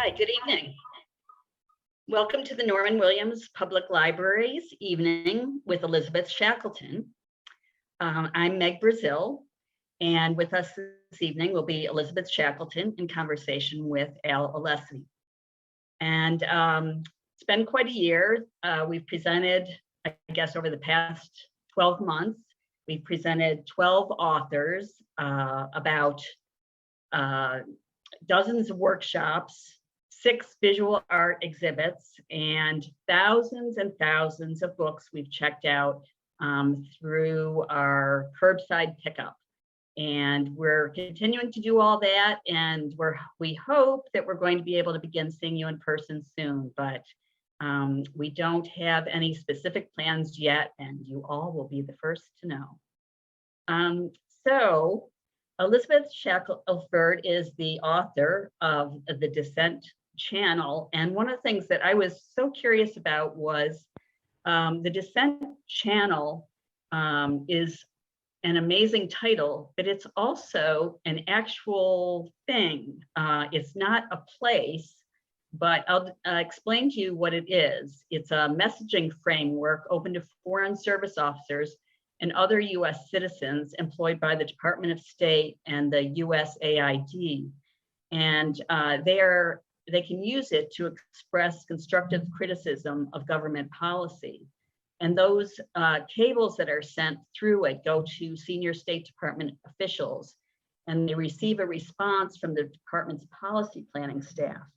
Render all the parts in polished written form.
Hi, good evening. Welcome to the Norman Williams Public Library's Evening with Elizabeth Shackleton. I'm Meg Brazil, and with us this evening will be Elizabeth Shackleton in conversation with Al Alessi. And it's been quite a year. We've presented, I guess, over the past 12 months, we've presented 12 authors about dozens of workshops, 6 visual art exhibits, and thousands of books we've checked out through our curbside pickup. And we're continuing to do all that, and we hope that we're going to be able to begin seeing you in person soon, but we don't have any specific plans yet, and you all will be the first to know. So Elizabeth Shackelford is the author of the Dissent Channel, and one of the things that I was so curious about was the Dissent Channel is an amazing title, but it's also an actual thing. It's not a place, but I'll explain to you what it is. It's a messaging framework open to foreign service officers and other US citizens employed by the Department of State and the USAID. And they can use it to express constructive criticism of government policy. And those cables that are sent through it go to senior State Department officials, and they receive a response from the department's policy planning staff.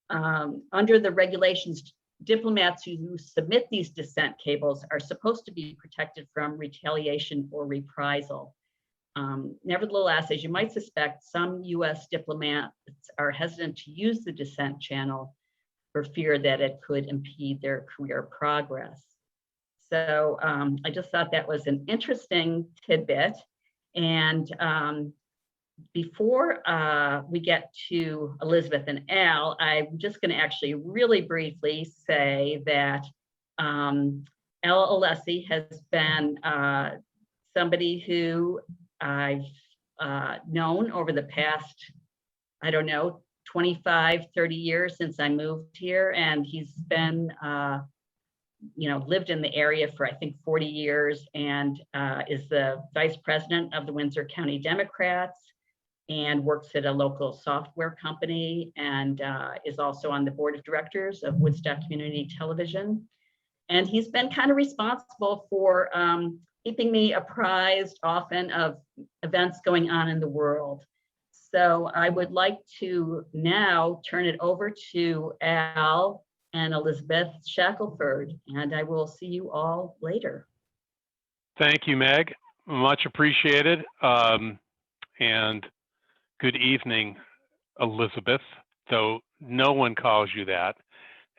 Under the regulations, diplomats who submit these dissent cables are supposed to be protected from retaliation or reprisal. Nevertheless, as you might suspect, some US diplomats are hesitant to use the Dissent Channel for fear that it could impede their career progress. So I just thought that was an interesting tidbit. And before we get to Elizabeth and Al, I'm just going to actually really briefly say that Al Alessi has been somebody who I've known over the past, I don't know, 25, 30 years since I moved here. And he's been, lived in the area for, I think, 40 years, and is the vice president of the Windsor County Democrats and works at a local software company, and is also on the board of directors of Woodstock Community Television. And he's been kind of responsible for keeping me apprised often of events going on in the world. So I would like to now turn it over to Al and Elizabeth Shackelford, and I will see you all later. Thank you, Meg. Much appreciated. And good evening, Elizabeth, though no one calls you that.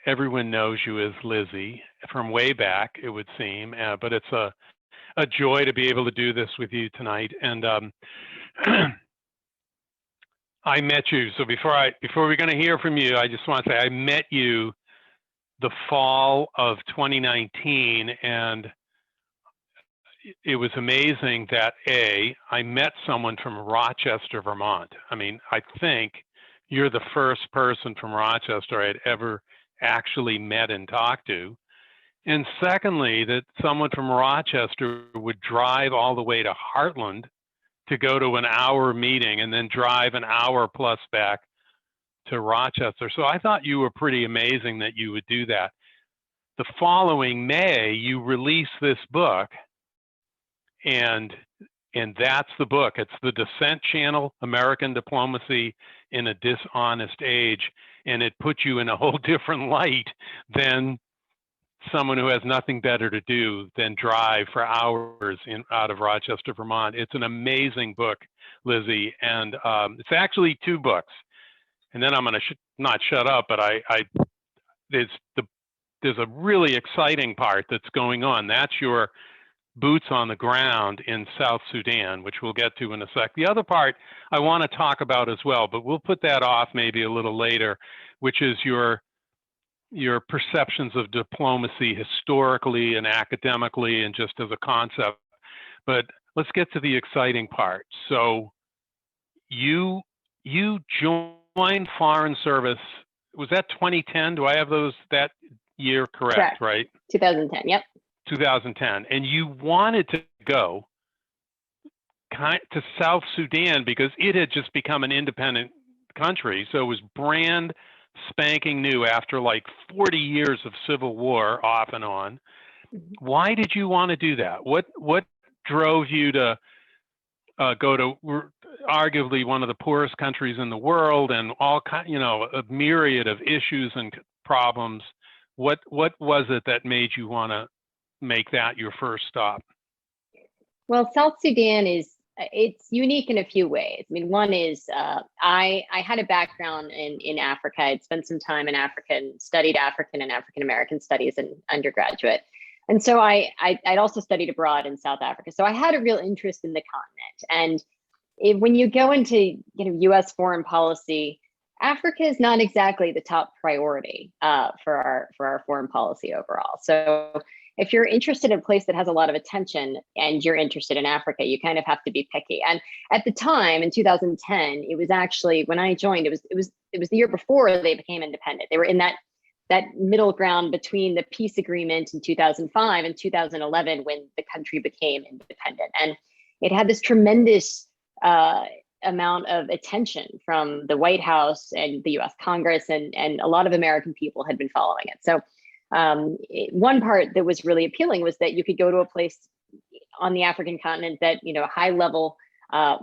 Everyone knows you as Lizzie from way back, it would seem, but it's a joy to be able to do this with you tonight. And I met you, so before we're going to hear from you, I just want to say I met you the fall of 2019, and it was amazing that I met someone from Rochester, Vermont. I mean, I think you're the first person from Rochester I'd ever actually met and talked to. And secondly, that someone from Rochester would drive all the way to Heartland to go to an hour meeting and then drive an hour plus back to Rochester. So I thought you were pretty amazing that you would do that. The following May, you released this book, and that's the book. It's the Dissent Channel, American Diplomacy in a Dishonest Age. And it puts you in a whole different light than someone who has nothing better to do than drive for hours out of Rochester, Vermont. It's an amazing book, Lizzie, and it's actually 2 books. And then I'm going to not shut up, but there's a really exciting part that's going on. That's your boots on the ground in South Sudan, which we'll get to in a sec. The other part I want to talk about as well, but we'll put that off maybe a little later, which is your perceptions of diplomacy historically and academically and just as a concept. But let's get to the exciting part. So you joined Foreign Service was that 2010? Do I have that year correct, right? 2010, yep. 2010. And you wanted to go to South Sudan because it had just become an independent country. So it was brand spanking new after like 40 years of civil war off and on. Why did you want to do that? What drove you to go to arguably one of the poorest countries in the world and a myriad of issues and problems? What was it that made you want to make that your first stop? Well, South Sudan it's unique in a few ways. I mean, one is I had a background in Africa. I'd spent some time in Africa and studied African and African American studies in undergraduate. And so I'd also studied abroad in South Africa. So I had a real interest in the continent. And when you go into U.S. foreign policy, Africa is not exactly the top priority for our foreign policy overall. So if you're interested in a place that has a lot of attention and you're interested in Africa, you kind of have to be picky. And at the time in 2010, it was actually, when I joined, it was the year before they became independent. They were in that middle ground between the peace agreement in 2005 and 2011 when the country became independent. And it had this tremendous amount of attention from the White House and the US Congress, and a lot of American people had been following it. So one part that was really appealing was that you could go to a place on the African continent that high level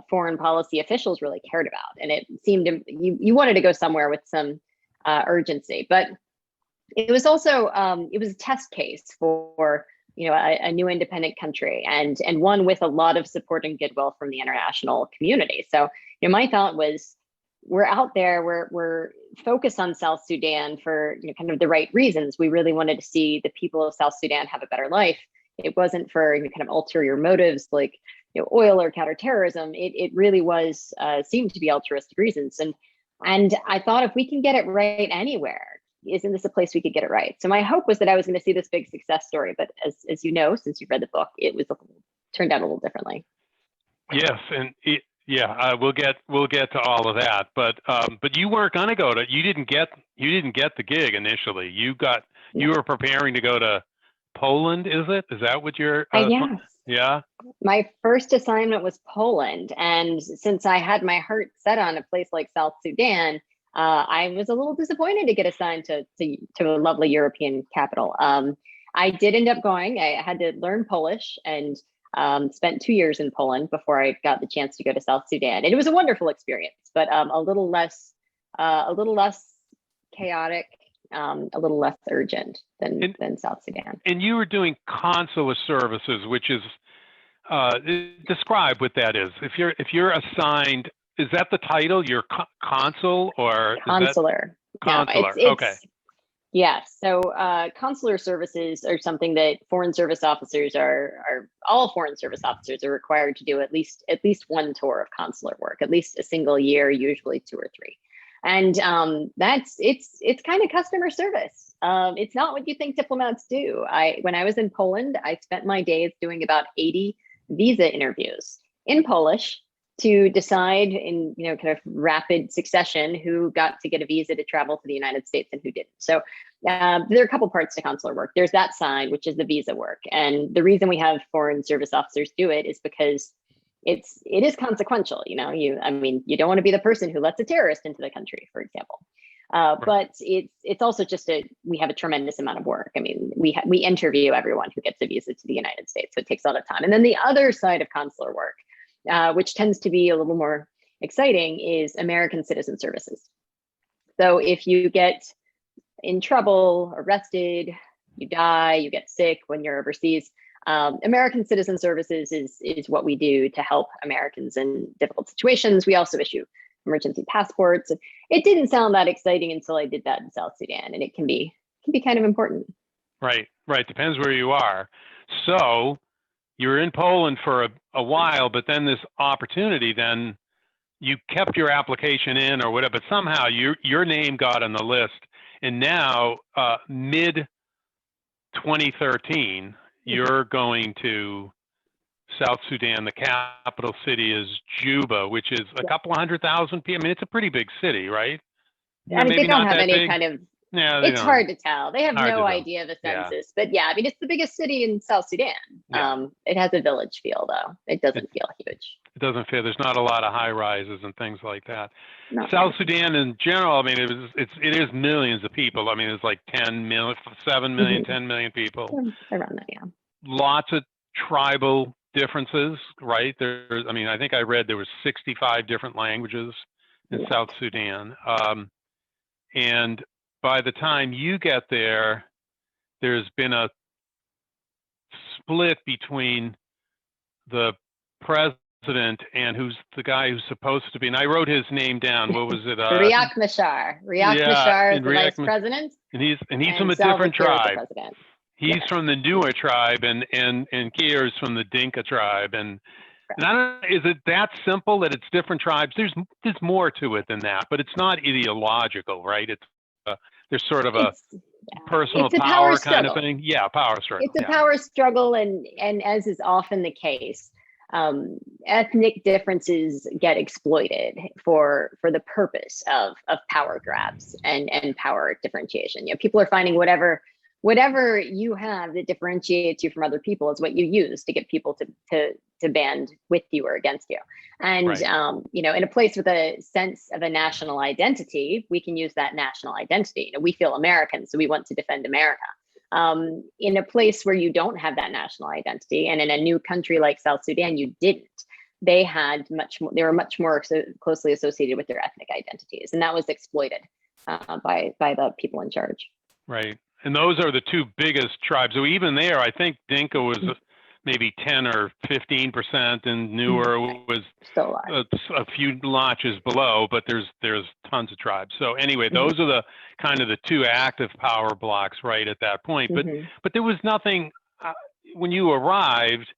foreign policy officials really cared about. And it seemed you wanted to go somewhere with some urgency. But it was also it was a test case for a new independent country, and one with a lot of support and goodwill from the international community. So my thought was, we're out there, we're focused on South Sudan for kind of the right reasons. We really wanted to see the people of South Sudan have a better life. It wasn't for kind of ulterior motives like oil or counterterrorism. It really was seemed to be altruistic reasons. And I thought, if we can get it right anywhere, isn't this a place we could get it right? So my hope was that I was going to see this big success story, but as you know, since you've read the book, it was turned out a little differently. Yes, and we'll get to all of that, but you weren't going to go to. You didn't get the gig initially. You were preparing to go to Poland. Is that what you're? Yes. Yeah. My first assignment was Poland, and since I had my heart set on a place like South Sudan, I was a little disappointed to get assigned to a lovely European capital. I did end up going. I had to learn Polish and spent 2 years in Poland before I got the chance to go to South Sudan. And it was a wonderful experience, but a little less chaotic, a little less urgent than South Sudan. And you were doing consular services, which is describe what that is. If you're assigned. Is that the title? You're consul or consular? Consular. No, okay. Yes. So consular services are something that foreign service officers all foreign service officers are required to do at least one tour of consular work, at least a single year, usually 2 or 3. And it's kind of customer service. It's not what you think diplomats do. When I was in Poland, I spent my days doing about 80 visa interviews in Polish, to decide in kind of rapid succession who got to get a visa to travel to the United States and who didn't. So there are a couple parts to consular work. There's that side, which is the visa work, and the reason we have foreign service officers do it is because it is consequential. You don't want to be the person who lets a terrorist into the country, for example. But it's also we have a tremendous amount of work. I mean, we interview everyone who gets a visa to the United States, so it takes a lot of time. And then the other side of consular work, which tends to be a little more exciting, is American citizen services. So if you get in trouble, arrested, you die, you get sick when you're overseas, American citizen services is what we do to help Americans in difficult situations. We also issue emergency passports. It didn't sound that exciting until I did that in South Sudan, and it can be kind of important. Right. Depends where you are. So you were in Poland for a while, but then this opportunity, then you kept your application in or whatever, but somehow your name got on the list. And now, mid 2013, you're going to South Sudan. The capital city is Juba, which is a couple 100,000 people. I mean, it's a pretty big city, right? I mean, maybe they don't not have that any big. kind of, Yeah, they it's don't. hard to tell. They have Hard to no tell. idea of a Yeah. census. But yeah, I mean, it's the biggest city in South Sudan. Yeah. It has a village feel, though. It doesn't feel huge. It doesn't fit. There's not a lot of high rises and things like that. Not South very. Sudan in general, I mean, it is millions of people. I mean, it's like 10 million, 7 million, 10 million people. Around that, yeah. Lots of tribal differences, right? There's, I mean, I think I read there was 65 different languages in South Sudan. And by the time you get there, there's been a split between the president and who's the guy who's supposed to be, and I wrote his name down. What was it? Riek Machar. Riek yeah, Machar is and the Riek vice president. and he's from a Salva different Kiir is the tribe. president. He's Yes. from the Nuer tribe, and Kiir is from the Dinka tribe. And I don't know, is it that simple that it's different tribes? There's more to it than that, but it's not ideological, right? It's there's sort of a personal it's a power kind struggle. of thing. Yeah, power struggle. It's a power struggle, and as is often the case, ethnic differences get exploited for the purpose of power grabs and power differentiation. You know, people are finding whatever you have that differentiates you from other people is what you use to get people to band with you or against you. And Right. you know, in a place with a sense of a national identity, we can use that national identity. You know, we feel American, so we want to defend America. In a place where you don't have that national identity, and in a new country like South Sudan, you didn't. They had they were much more closely associated with their ethnic identities, and that was exploited by the people in charge. Right. And those are the two biggest tribes. So even there, I think Dinka was maybe 10 or 15%, and Nuer was still a few notches below, but there's tons of tribes. So anyway, those are the kind of the two active power blocks right at that point. But there was nothing when you arrived.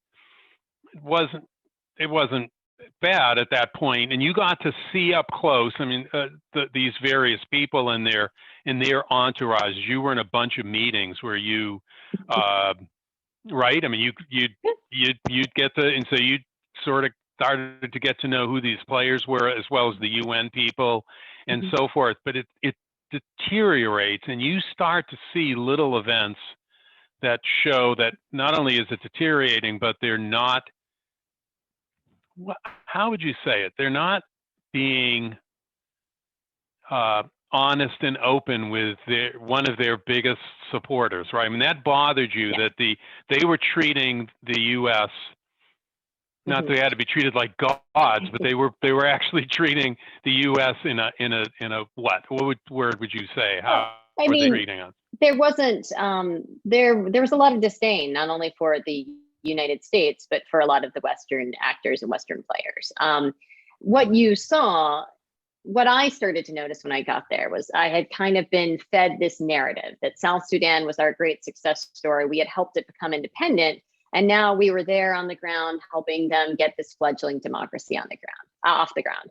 It wasn't bad at that point, and you got to see up close. I mean, these various people and their entourage. You were in a bunch of meetings where you, right? I mean, you'd get to, and so you sort of started to get to know who these players were, as well as the UN people, and so forth. But it deteriorates, and you start to see little events that show that not only is it deteriorating, but they're not. How would you say it? They're not being honest and open with one of their biggest supporters, right? I mean, that bothered you that they were treating the U.S. not that they had to be treated like gods, but they were actually treating the U.S. in a what word would you say? How were they treating us? There wasn't there was a lot of disdain, not only for the United States, but for a lot of the Western actors and Western players. What I started to notice when I got there was I had kind of been fed this narrative that South Sudan was our great success story. We had helped it become independent, and now we were there on the ground helping them get this fledgling democracy off the ground.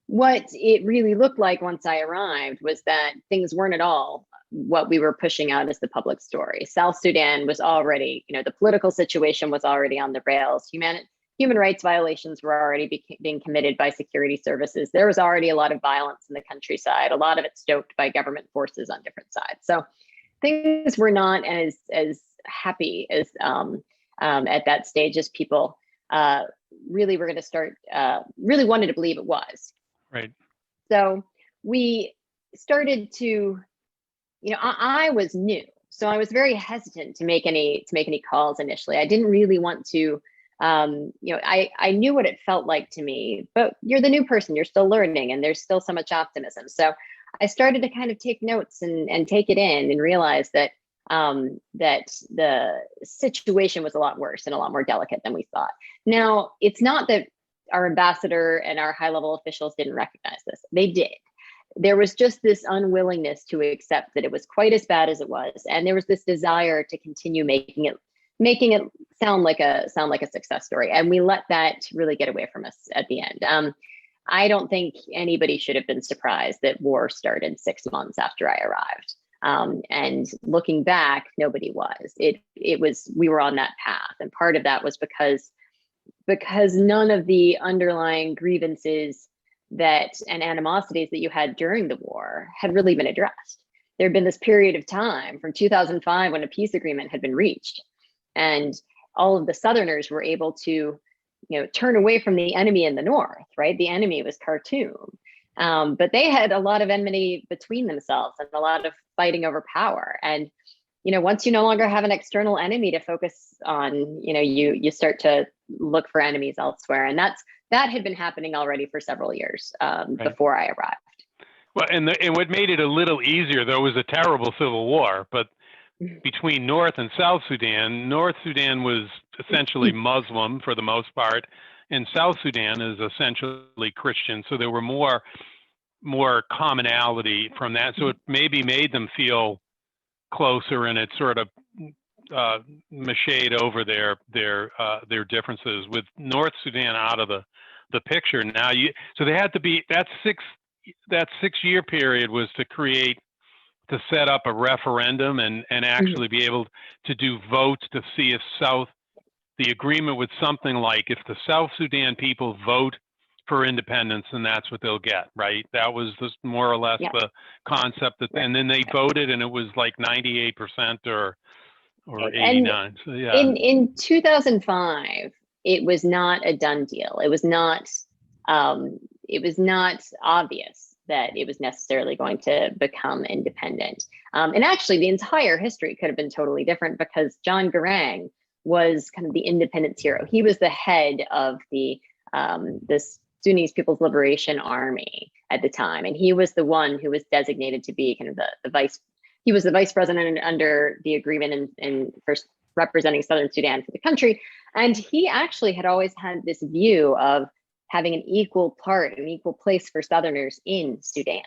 What it really looked like once I arrived was that things weren't at all what we were pushing out as the public story. South Sudan was already, you know, the political situation was already on the rails. Human rights violations were already being committed by security services. There was already a lot of violence in the countryside, a lot of it stoked by government forces on different sides. So things were not as happy as at that stage as people really were going to start, really wanted to believe it was. Right. So we started to, you know, I was new, so I was very hesitant to make any calls initially. I didn't really want to, you know, I knew what it felt like to me, but you're the new person, you're still learning, and there's still so much optimism. So I started to kind of take notes and take it in and realize that that the situation was a lot worse and a lot more delicate than we thought. Now, it's not that our ambassador and our high-level officials didn't recognize this. They did. There was just this unwillingness to accept that it was quite as bad as it was, and there was this desire to continue making it sound like a success story, and we let that really get away from us at the end. I don't think anybody should have been surprised that war started 6 months after I arrived, and looking back, nobody was. It was, we were on that path, and part of that was because none of the underlying grievances and animosities that you had during the war had really been addressed. There had been this period of time from 2005 when a peace agreement had been reached, and all of the Southerners were able to, turn away from the enemy in the north, right? The enemy was Khartoum. But they had a lot of enmity between themselves and a lot of fighting over power. And, once you no longer have an external enemy to focus on, you start to look for enemies elsewhere. And that had been happening already for several years before I arrived. Well, and what made it a little easier, though, was a terrible civil war. But between North and South Sudan, North Sudan was essentially Muslim for the most part, and South Sudan is essentially Christian. So there were more commonality from that. So it maybe made them feel closer, and it sort of macheted over their differences. With North Sudan out of the picture now, so they had to be that 6-year period was to set up a referendum and actually be able to do votes to see if the agreement was something like, if the South Sudan people vote for independence, and that's what they'll get, right? That was just more or less the concept and then they voted, and it was like 98% or 89. So yeah. In 2005, it was not a done deal. It was not obvious that it was necessarily going to become independent. And actually, the entire history could have been totally different, because John Garang was kind of the independence hero. He was the head of the Sudanese People's Liberation Army at the time, and he was the one who was designated to be kind of the vice. He was the vice president under the agreement and first representing Southern Sudan for the country. And he actually had always had this view of having an equal place for Southerners in Sudan.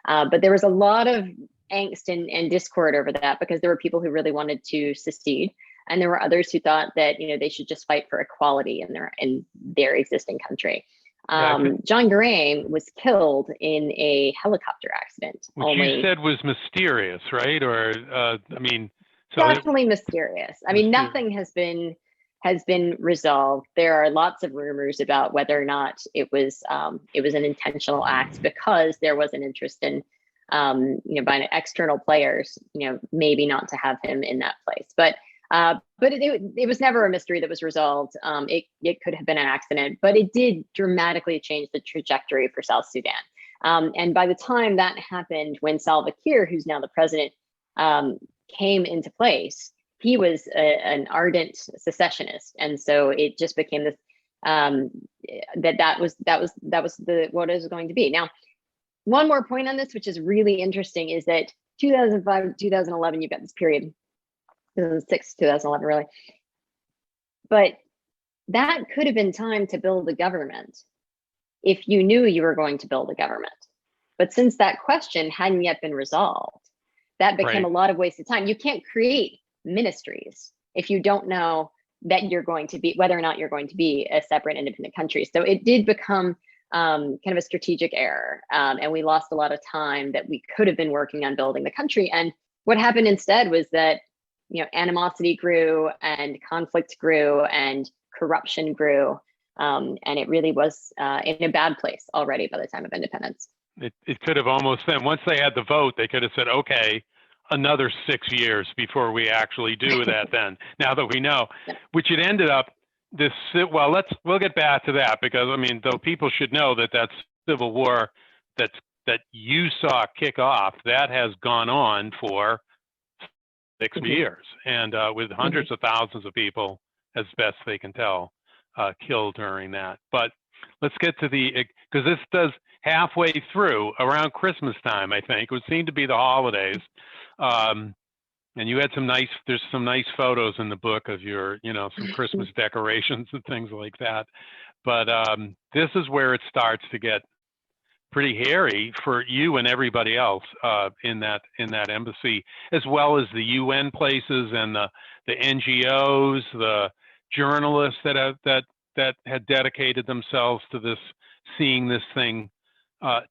But there was a lot of angst and discord over that, because there were people who really wanted to secede, and there were others who thought that they should just fight for equality in their existing country. John Garang was killed in a helicopter accident. Which you said was mysterious, right? Or definitely mysterious. I mean, nothing has been resolved. There are lots of rumors about whether or not it was an intentional act, because there was an interest in by external players, maybe not to have him in that place. But it was never a mystery that was resolved. It could have been an accident, but it did dramatically change the trajectory for South Sudan. And by the time that happened, when Salva Kiir, who's now the president, came into place, he was an ardent secessionist, and so it just became this that was what it was going to be. Now, one more point on this, which is really interesting, is that 2005, 2011, you've got this period. 2006, 2011, really. But that could have been time to build a government if you knew you were going to build a government. But since that question hadn't yet been resolved, that became a lot of wasted time. You can't create ministries if you don't know that you're going to be, whether or not you're going to be a separate independent country. So it did become kind of a strategic error. And we lost a lot of time that we could have been working on building the country. And what happened instead was that animosity grew, and conflict grew, and corruption grew, and it really was in a bad place already by the time of independence. It could have almost been, once they had the vote, they could have said, okay, another 6 years before we actually do that. Then, now that we know, which it ended up we'll get back to that, because though people should know that civil war that you saw kick off, that has gone on for 6 years, and with hundreds of thousands of people, as best they can tell, killed during that. But let's get to because this does halfway through, around Christmas time, I think, it would seem to be the holidays. And you had there's some nice photos in the book of your, some Christmas decorations and things like that. But this is where it starts to get pretty hairy for you and everybody else in that embassy, as well as the UN places and the NGOs, the journalists that had dedicated themselves to seeing this thing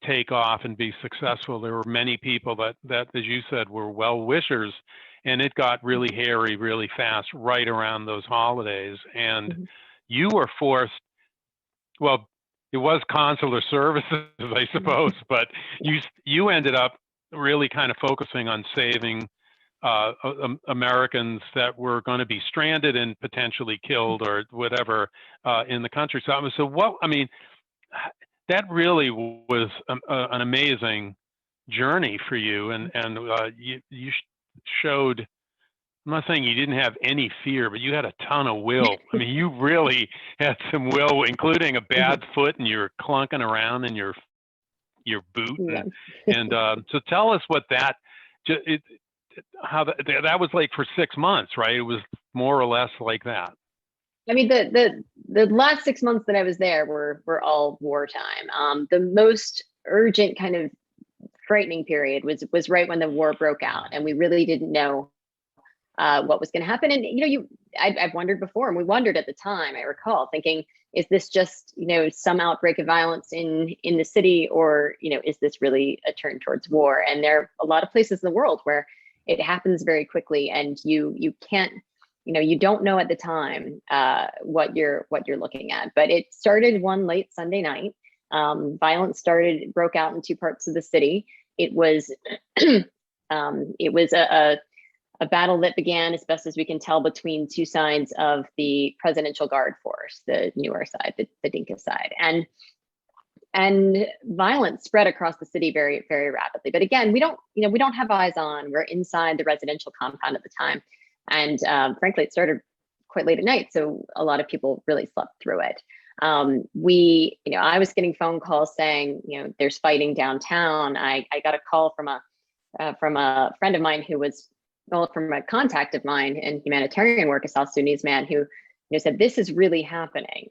take off and be successful. There were many people that, as you said, were well-wishers, and it got really hairy really fast right around those holidays. And you were forced, well, it was consular services, I suppose, but you ended up really kind of focusing on saving Americans that were going to be stranded and potentially killed or whatever in the country. So what, I mean, that really was an amazing journey for you, and you showed. I'm not saying you didn't have any fear, but you had a ton of will. I mean, you really had some will, including a bad foot, and you're clunking around in your boot. And so tell us what that, how that was like for 6 months, right? It was more or less like that. I mean, the last 6 months that I was there were all wartime. The most urgent kind of frightening period was right when the war broke out, and we really didn't know what was going to happen. And I've wondered before, and we wondered at the time. I recall thinking, is this just some outbreak of violence in the city, or is this really a turn towards war? And there are a lot of places in the world where it happens very quickly, and you can't, you don't know at the time what you're looking at. But it started one late Sunday night. Violence broke out in two parts of the city. It was a battle that began, as best as we can tell, between two sides of the Presidential Guard force, the newer side, the Dinka side, and violence spread across the city very, very rapidly. But again, we don't have eyes on. We're inside the residential compound at the time, and frankly, it started quite late at night, so a lot of people really slept through it. I was getting phone calls saying, there's fighting downtown. I got a call from a friend of mine who was, from a contact of mine in humanitarian work, a South Sudanese man who said, this is really happening.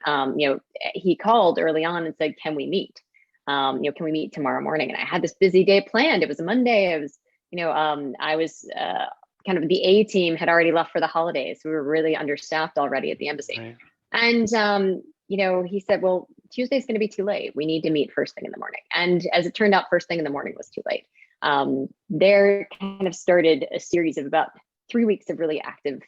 He called early on and said, can we meet? Can we meet tomorrow morning? And I had this busy day planned. It was a Monday. I was kind of the A team had already left for the holidays. We were really understaffed already at the embassy. Right. And, he said, well, Tuesday's going to be too late. We need to meet first thing in the morning. And as it turned out, first thing in the morning was too late. There kind of started a series of about 3 weeks of really active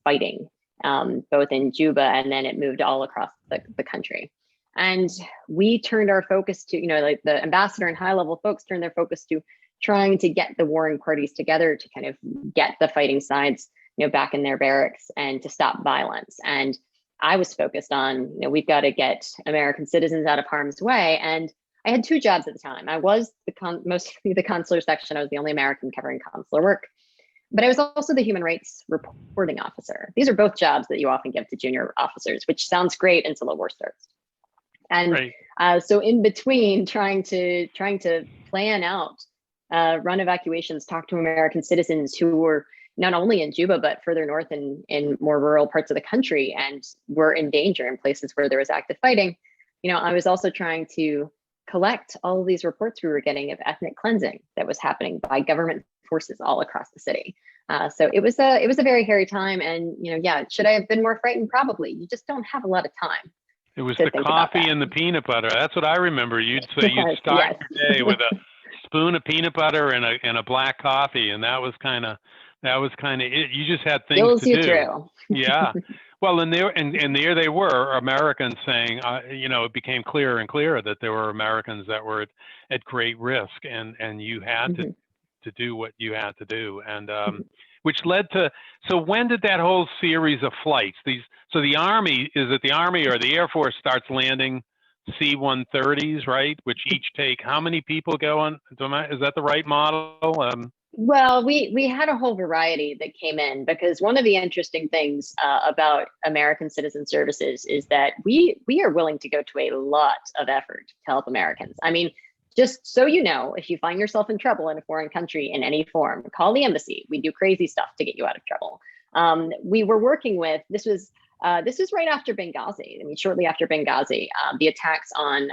fighting, both in Juba, and then it moved all across the country. And we turned our focus to, like the ambassador and high level folks turned their focus to trying to get the warring parties together to kind of get the fighting sides, back in their barracks and to stop violence. And I was focused on, we've got to get American citizens out of harm's way. And I had two jobs at the time. I was mostly the consular section. I was the only American covering consular work, but I was also the human rights reporting officer. These are both jobs that you often give to junior officers, which sounds great until the war starts. And right. So in between trying to plan out, run evacuations, talk to American citizens who were not only in Juba, but further north in more rural parts of the country and were in danger in places where there was active fighting. I was also trying to collect all of these reports we were getting of ethnic cleansing that was happening by government forces all across the city. So it was a very hairy time. And, should I have been more frightened? Probably. You just don't have a lot of time. It was the coffee and the peanut butter. That's what I remember. You'd say you'd start your day with a spoon of peanut butter and a black coffee. And that was kind of it. You just had things to do. Through. Yeah. Well, and there they were, Americans saying, it became clearer and clearer that there were Americans that were at great risk, and you had to do what you had to do, and which led to. So when did that whole series of flights? So the Army or the Air Force starts landing C-130s, right? Which each take how many people go on? Is that the right model? Well, we had a whole variety that came in, because one of the interesting things about American Citizen Services is that we are willing to go to a lot of effort to help Americans. I mean, just so you know, if you find yourself in trouble in a foreign country in any form, call the embassy. We do crazy stuff to get you out of trouble. We were working with, this was right after Benghazi. I mean, shortly after Benghazi, the attacks on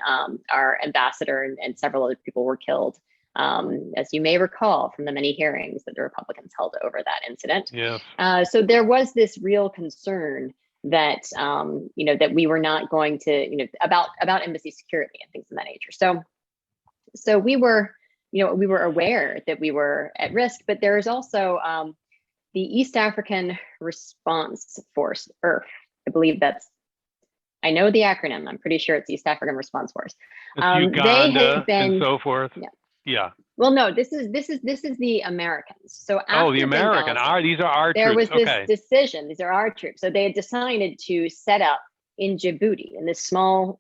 our ambassador and several other people were killed. As you may recall from the many hearings that the Republicans held over that incident. Yeah. So there was this real concern that, that we were not going to, about embassy security and things of that nature. So we were aware that we were at risk, but there is also the East African Response Force, ERF. I believe I know the acronym. I'm pretty sure it's East African Response Force. It's They Uganda had been, and so forth. yeah. Yeah. Well, no, this is the Americans. So Oh, the after American. Benghazi, These are our there troops. was this Okay. decision. These are our troops. So they had decided to set up in Djibouti, in this small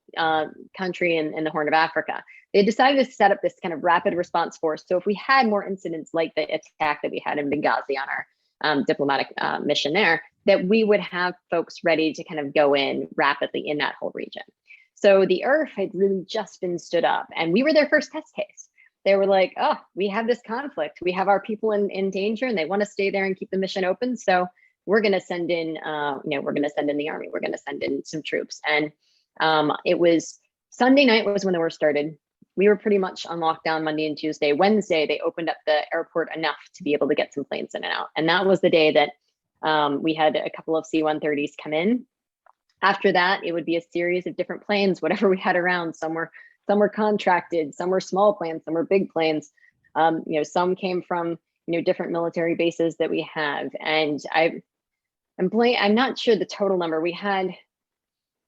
country in the Horn of Africa. They decided to set up this kind of rapid response force. So if we had more incidents like the attack that we had in Benghazi on our diplomatic mission there, that we would have folks ready to kind of go in rapidly in that whole region. So the IRF had really just been stood up, and we were their first test case. They were like, oh, we have this conflict. We have our people in danger, and they want to stay there and keep the mission open. So we're going to send in, we're going to send in the army. We're going to send in some troops. And it was Sunday night was when the war started. We were pretty much on lockdown Monday and Tuesday. Wednesday, they opened up the airport enough to be able to get some planes in and out. And that was the day that we had a couple of C-130s come in. After that, it would be a series of different planes, whatever we had around. Some were contracted, some were small planes, some were big planes. Some came from different military bases that we have. And I'm not sure the total number. We had,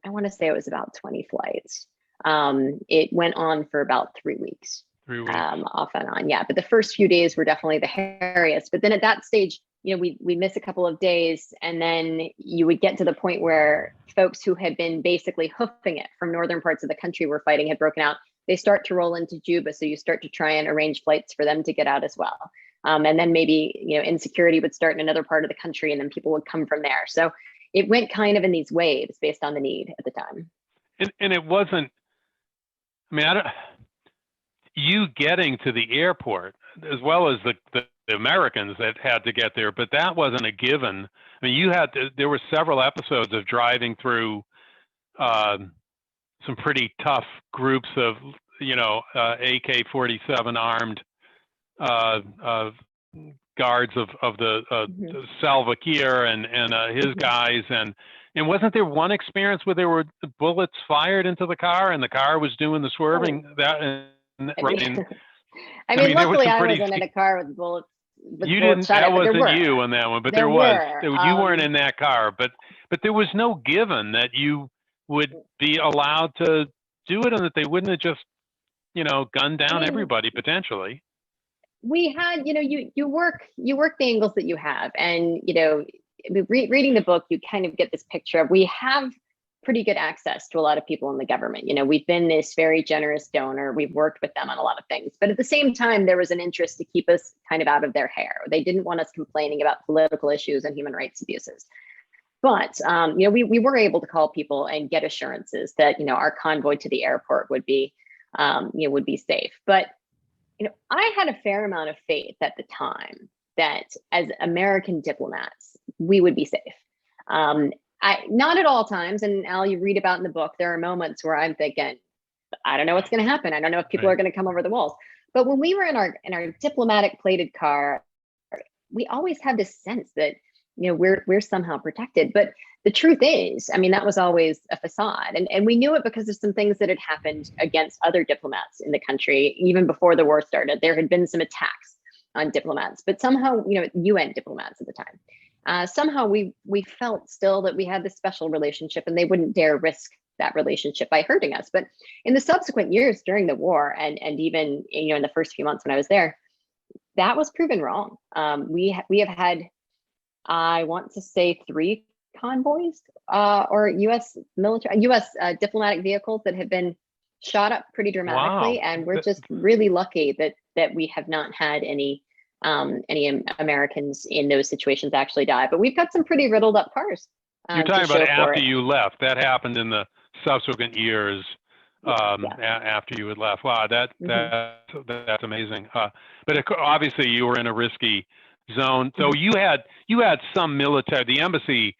I want to say it was about 20 flights. It went on for about 3 weeks. 3 weeks. Off and on, yeah. But the first few days were definitely the hairiest. But then at that stage, we miss a couple of days, and then you would get to the point where folks who had been basically hoofing it from northern parts of the country where fighting had broken out, they start to roll into Juba. So you start to try and arrange flights for them to get out as well. And then maybe, insecurity would start in another part of the country, and then people would come from there. So it went kind of in these waves based on the need at the time. And it wasn't, you getting to the airport, as well as the Americans that had to get there, but that wasn't a given. I mean, there were several episodes of driving through some pretty tough groups of, AK-47 armed guards of the Salva Kiir and his guys, and wasn't there one experience where there were bullets fired into the car and the car was doing the swerving? Luckily I wasn't in a car with bullets. You didn't. That wasn't you on that one, but there was. You weren't in that car, but there was no given that you would be allowed to do it, and that they wouldn't have just, gunned down everybody potentially. We had, you work the angles that you have, and reading the book, you kind of get this picture of, we have pretty good access to a lot of people in the government. We've been this very generous donor. We've worked with them on a lot of things, but at the same time, there was an interest to keep us kind of out of their hair. They didn't want us complaining about political issues and human rights abuses. But we were able to call people and get assurances that our convoy to the airport would be safe. But I had a fair amount of faith at the time that as American diplomats, we would be safe. Not at all times, and Al, you read about in the book, there are moments where I'm thinking, I don't know what's going to happen. I don't know if people are going to come over the walls. But when we were in our diplomatic plated car, we always had this sense that we're somehow protected. But the truth is, that was always a facade, and we knew it because of some things that had happened against other diplomats in the country even before the war started. There had been some attacks on diplomats, but somehow UN diplomats at the time. Somehow we felt still that we had this special relationship, and they wouldn't dare risk that relationship by hurting us. But in the subsequent years during the war, and even in the first few months when I was there, that was proven wrong. We have had, I want to say, 3 convoys or U.S. diplomatic vehicles that have been shot up pretty dramatically. Wow. And we're just really lucky that we have not had any Americans in those situations actually die. But we've got some pretty riddled up cars. You're talking about after you left. That happened in the subsequent years after you had left. Wow, that's amazing. But obviously you were in a risky zone. So you had some military. The embassy,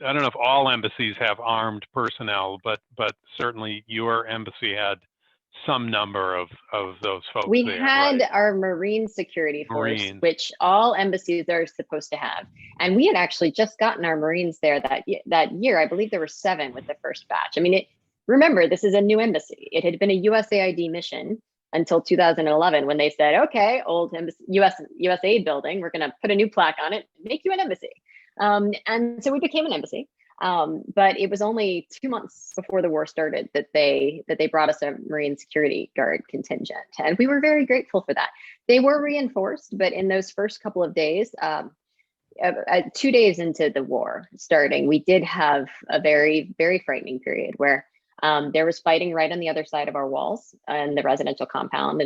I don't know if all embassies have armed personnel, but certainly your embassy had some number of those folks. We had our Marine security force, which all embassies are supposed to have. And we had actually just gotten our Marines there that year. I believe there were 7 with the first batch. Remember, this is a new embassy. It had been a USAID mission until 2011 when they said, okay, old embassy, USAID building, we're going to put a new plaque on it, make you an embassy. And so we became an embassy. But it was only 2 months before the war started that they brought us a Marine security guard contingent, and we were very grateful for that. They were reinforced, but in those first couple of days, 2 days into the war starting, we did have a very, very frightening period where there was fighting right on the other side of our walls in the residential compound,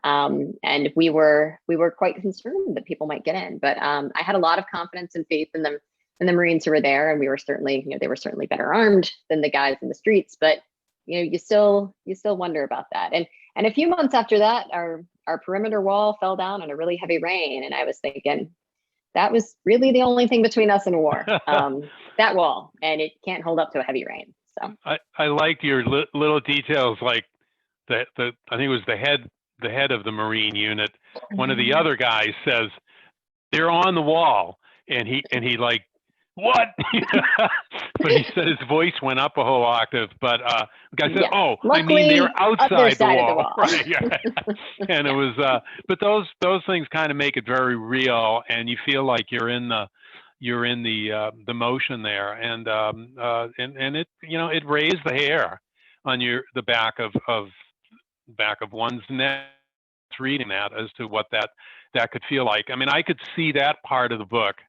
and we were quite concerned that people might get in. But I had a lot of confidence and faith in them and the Marines who were there, and we were certainly, they were certainly better armed than the guys in the streets. But you still wonder about that. And a few months after that, our perimeter wall fell down on a really heavy rain, and I was thinking, that was really the only thing between us and war, that wall, and it can't hold up to a heavy rain. So I liked your little details, like I think it was the head of the Marine unit. One of the other guys says, "They're on the wall," and he like, "What?" But he said his voice went up a whole octave. But the guy said, "Oh, luckily, I mean, they're outside the wall." Right, yeah. And it was, but those things kind of make it very real, and you feel like you're in the the motion there, and it it raised the hair on the back of one's neck reading that, as to what that could feel like. I mean, I could see that part of the book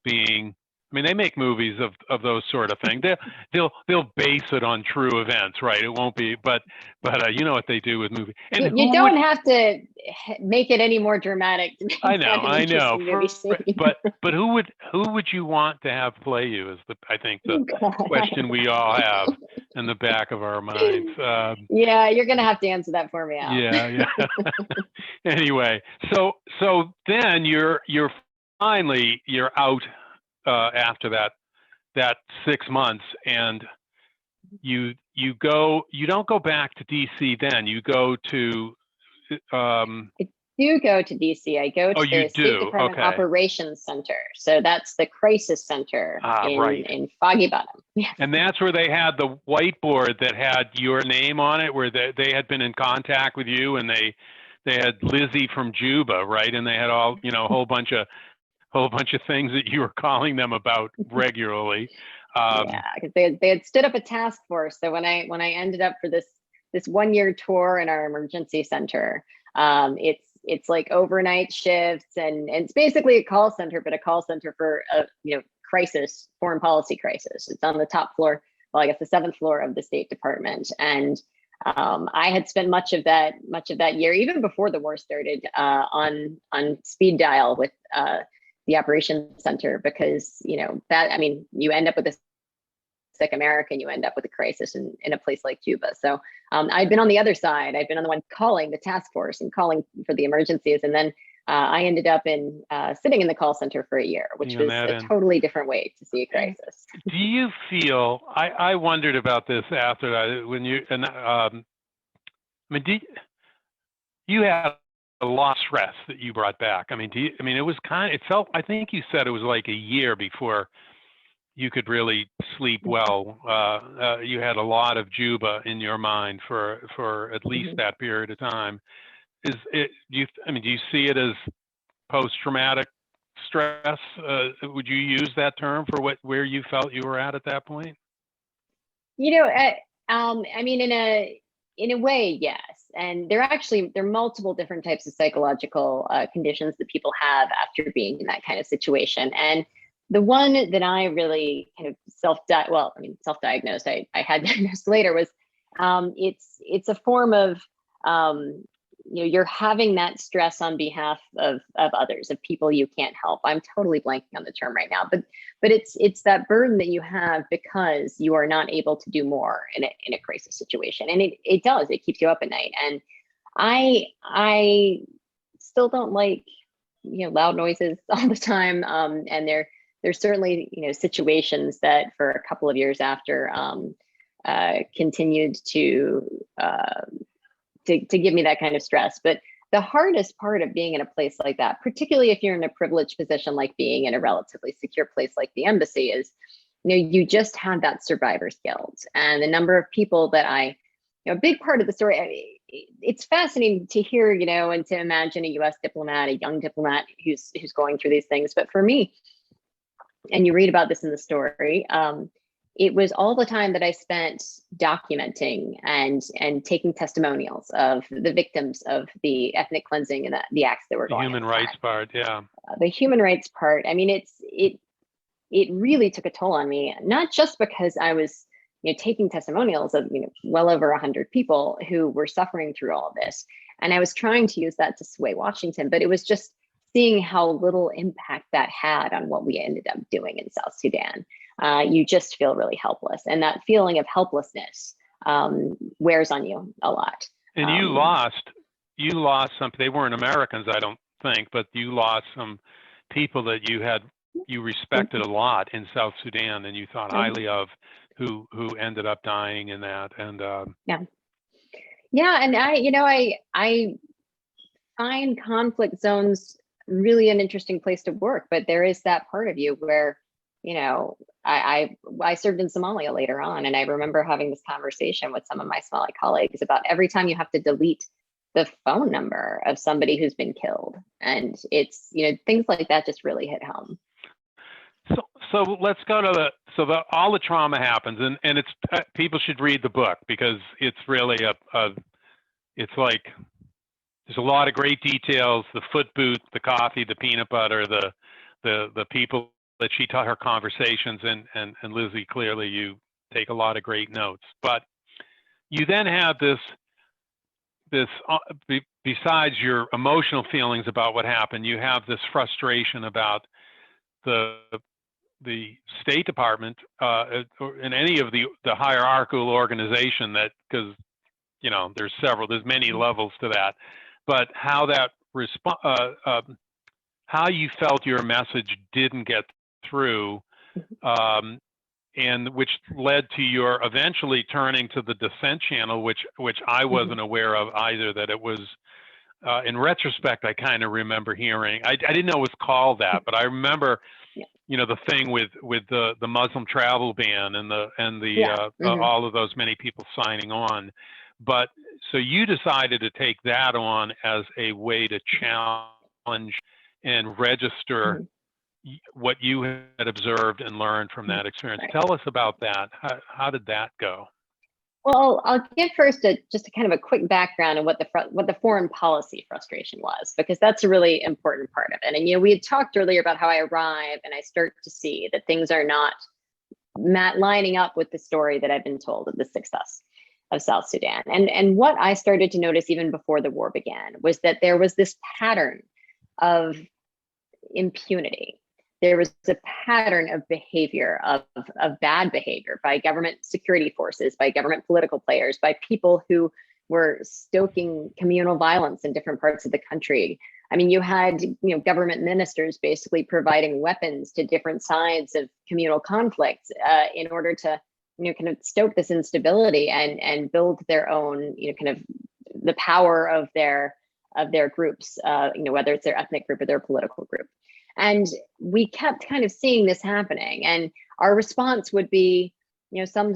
being. I mean, they make movies of those sort of things. They'll base it on true events, right? It won't be, but you know what they do with movies. And you don't have to make it any more dramatic. I know. But who would you want to have play you? Is I think the question we all have in the back of our minds. Yeah, you're gonna have to answer that for me, Al. Yeah. Anyway, so then you're finally out. After that 6 months, and you don't go back to DC. Then you go to I do go to DC. I go to the State Department Operations Center. So that's the crisis center in Foggy Bottom. Yes. And that's where they had the whiteboard that had your name on it, where they had been in contact with you, and they had Lizzie from Juba, right? And they had all a whole bunch of things that you were calling them about regularly. Yeah, because they had stood up a task force. So when I ended up for this 1 year tour in our emergency center, it's like overnight shifts, and it's basically a call center, but a call center for a crisis, foreign policy crisis. It's on the top floor, well, I guess the 7th floor of the State Department, and I had spent much of that year, even before the war started, on speed dial with the operations center, because you end up with a sick American, you end up with a crisis in a place like Cuba. So I've been on the other side. I've been on the one calling the task force and calling for the emergencies, and then I ended up sitting in the call center for a year, which was a totally different way to see a crisis. Do you feel? I wondered about this after that, when you you had a lot of stress that you brought back. I mean, it was it felt, I think you said it was like a year before you could really sleep well. You had a lot of Juba in your mind for at least that period of time. Do you see it as post-traumatic stress? Would you use that term for where you felt you were at that point? In a way, yes. And there are multiple different types of psychological conditions that people have after being in that kind of situation. And the one that I really kind of self-diagnosed, I had diagnosed later, was it's a form of you're having that stress on behalf of others, of people you can't help. I'm totally blanking on the term right now, but it's that burden that you have because you are not able to do more in a crisis situation, and it keeps you up at night. And I still don't like loud noises all the time, and there's certainly situations that for a couple of years after continued to give me that kind of stress. But the hardest part of being in a place like that, particularly if you're in a privileged position like being in a relatively secure place like the embassy, is you just have that survivor's guilt. And the number of people that a big part of the story, it's fascinating to hear, and to imagine a US diplomat, a young diplomat who's going through these things. But for me, and you read about this in the story, it was all the time that I spent documenting and taking testimonials of the victims of the ethnic cleansing and the acts that were The going on. human rights part, yeah. The human rights part. I mean, it really took a toll on me, not just because I was, taking testimonials of, well over 100 people who were suffering through all of this. And I was trying to use that to sway Washington, but it was just seeing how little impact that had on what we ended up doing in South Sudan. You just feel really helpless. And that feeling of helplessness wears on you a lot. And you lost some, they weren't Americans, I don't think, but you lost some people that you respected a lot in South Sudan and you thought highly of, who ended up dying in that. And yeah, and I find conflict zones really an interesting place to work, but there is that part of you where, I served in Somalia later on, and I remember having this conversation with some of my Somali colleagues about every time you have to delete the phone number of somebody who's been killed, and it's things like that just really hit home. So let's go to all the trauma happens, and it's people should read the book because it's really it's like there's a lot of great details, the foot boot, the coffee, the peanut butter, the people that she taught her conversations, and Lizzie, clearly you take a lot of great notes, but you then have this besides your emotional feelings about what happened, you have this frustration about the State Department or in any of the hierarchical organization that, because there's many levels to that, but how that how you felt your message didn't get through, and which led to your eventually turning to the Dissent Channel, which I wasn't aware of either, that it was in retrospect I kind of remember hearing. I didn't know it was called that, but I remember the thing with the Muslim travel ban and all of those many people signing on. But so you decided to take that on as a way to challenge and register what you had observed and learned from that experience. Right. Tell us about that. How did that go? Well, I'll give first just a kind of a quick background on what the foreign policy frustration was, because that's a really important part of it. And we had talked earlier about how I arrive and I start to see that things are not lining up with the story that I've been told of the success of South Sudan. And what I started to notice even before the war began was that there was this pattern of impunity. There was a pattern of behavior, of bad behavior by government security forces, by government political players, by people who were stoking communal violence in different parts of the country. I mean, you had government ministers basically providing weapons to different sides of communal conflicts in order to kind of stoke this instability and build their own kind of the power of their groups, whether it's their ethnic group or their political group. And we kept kind of seeing this happening, and our response would be, some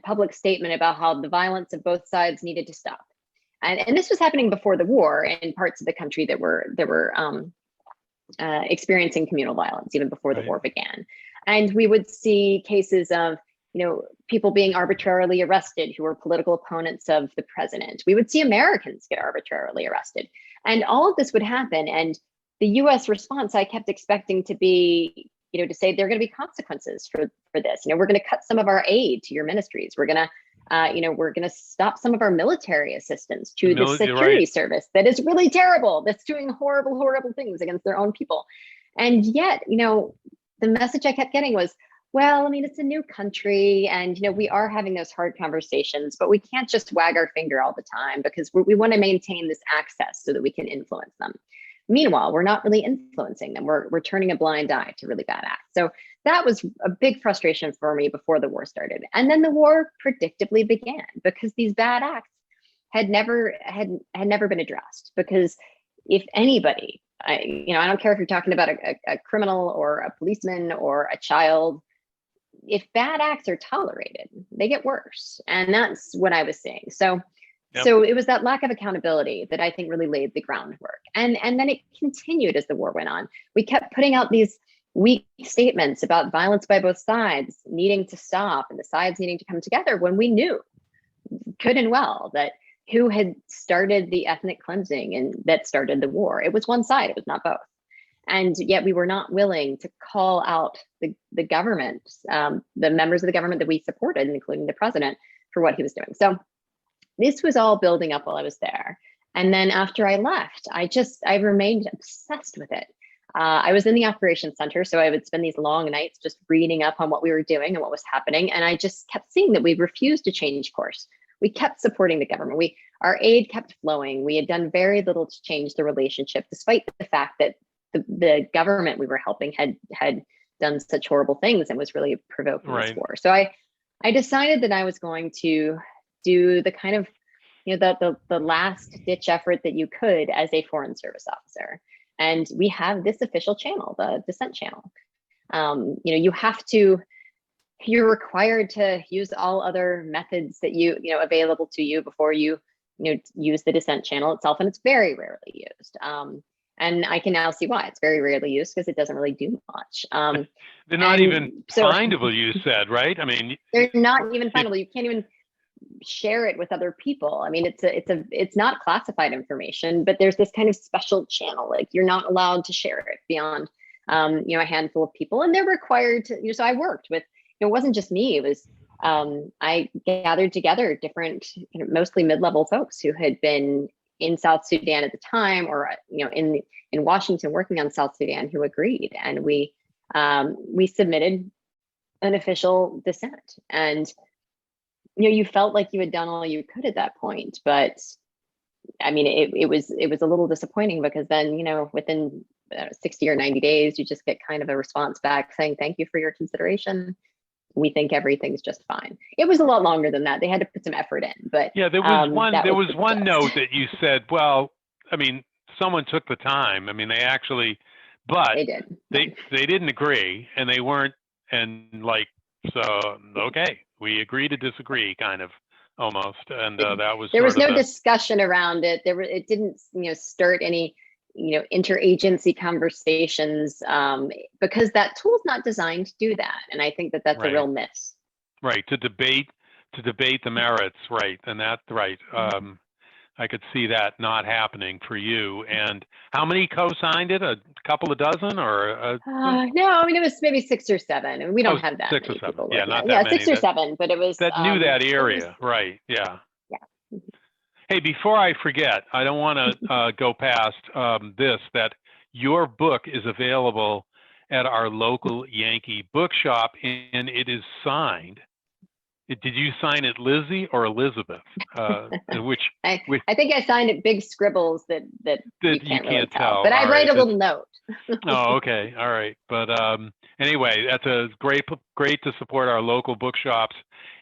public statement about how the violence of both sides needed to stop. And this was happening before the war in parts of the country that were experiencing communal violence even before the war began. And we would see cases of, people being arbitrarily arrested who were political opponents of the president. We would see Americans get arbitrarily arrested, and all of this would happen. And the U.S. response I kept expecting to be, to say there are going to be consequences for this. We're going to cut some of our aid to your ministries. We're going to, we're going to stop some of our military assistance to the security service that is really terrible. That's doing horrible, horrible things against their own people. And yet, the message I kept getting was, well, I mean, it's a new country, and we are having those hard conversations, but we can't just wag our finger all the time because we want to maintain this access so that we can influence them. Meanwhile, we're not really influencing them. We're turning a blind eye to really bad acts. So that was a big frustration for me before the war started. And then the war predictably began because these bad acts had never been addressed. Because if anybody, I don't care if you're talking about a criminal or a policeman or a child, if bad acts are tolerated, they get worse. And that's what I was seeing. So it was that lack of accountability that I think really laid the groundwork. And then it continued as the war went on. We kept putting out these weak statements about violence by both sides needing to stop and the sides needing to come together, when we knew good and well that who had started the ethnic cleansing and that started the war? It was one side, it was not both. And yet we were not willing to call out the government, the members of the government that we supported, including the president, for what he was doing. So this was all building up while I was there. And then after I left, I remained obsessed with it. I was in the operations center, so I would spend these long nights just reading up on what we were doing and what was happening. And I just kept seeing that we refused to change course. We kept supporting the government. Our aid kept flowing. We had done very little to change the relationship, despite the fact that the government we were helping had done such horrible things and was really provoking this war. So I decided that I was going to do the kind of, the last ditch effort that you could as a Foreign Service officer. And we have this official channel, the Dissent Channel. You're required to use all other methods that available to you before you use the Dissent Channel itself, and it's very rarely used. And I can now see why it's very rarely used, because it doesn't really do much. They're not even findable, you said, right? I mean, they're not even findable. You can't even share it with other people. I mean, it's not classified information, but there's this kind of special channel, like you're not allowed to share it beyond a handful of people, and they're required to. So I worked with. It wasn't just me. It was I gathered together different, mostly mid-level folks who had been in South Sudan at the time, or in Washington working on South Sudan, who agreed, and we submitted an official dissent. And you felt like you had done all you could at that point, but I mean, it was a little disappointing, because then within 60 or 90 days, you just get kind of a response back saying, "Thank you for your consideration. We think everything's just fine." It was a lot longer than that. They had to put some effort in, but yeah, there was one note that you said, well, I mean, someone took the time. I mean, they actually, but they did. They didn't agree, and they weren't, and so, okay, we agree to disagree, kind of, almost. And that was, there was no discussion around it. It didn't, start any, interagency conversations, because that tool's not designed to do that. And I think that's a real miss. Right, to debate the merits, right, and that's right. I could see that not happening for you. And how many co-signed it? A couple of dozen, or? No, I mean, it was maybe 6 or 7. And we don't have that 6 or 7. People yeah, not that many. 6 or 7, but it was that knew that area, right? Yeah. Yeah. Hey, before I forget, I don't want to go past this, that your book is available at our local Yankee bookshop, and it is signed. Did you sign it Lizzie or Elizabeth? I think I signed it big scribbles that you can't really tell. But I write a little note. Oh, okay. All right. But anyway, that's great to support our local bookshops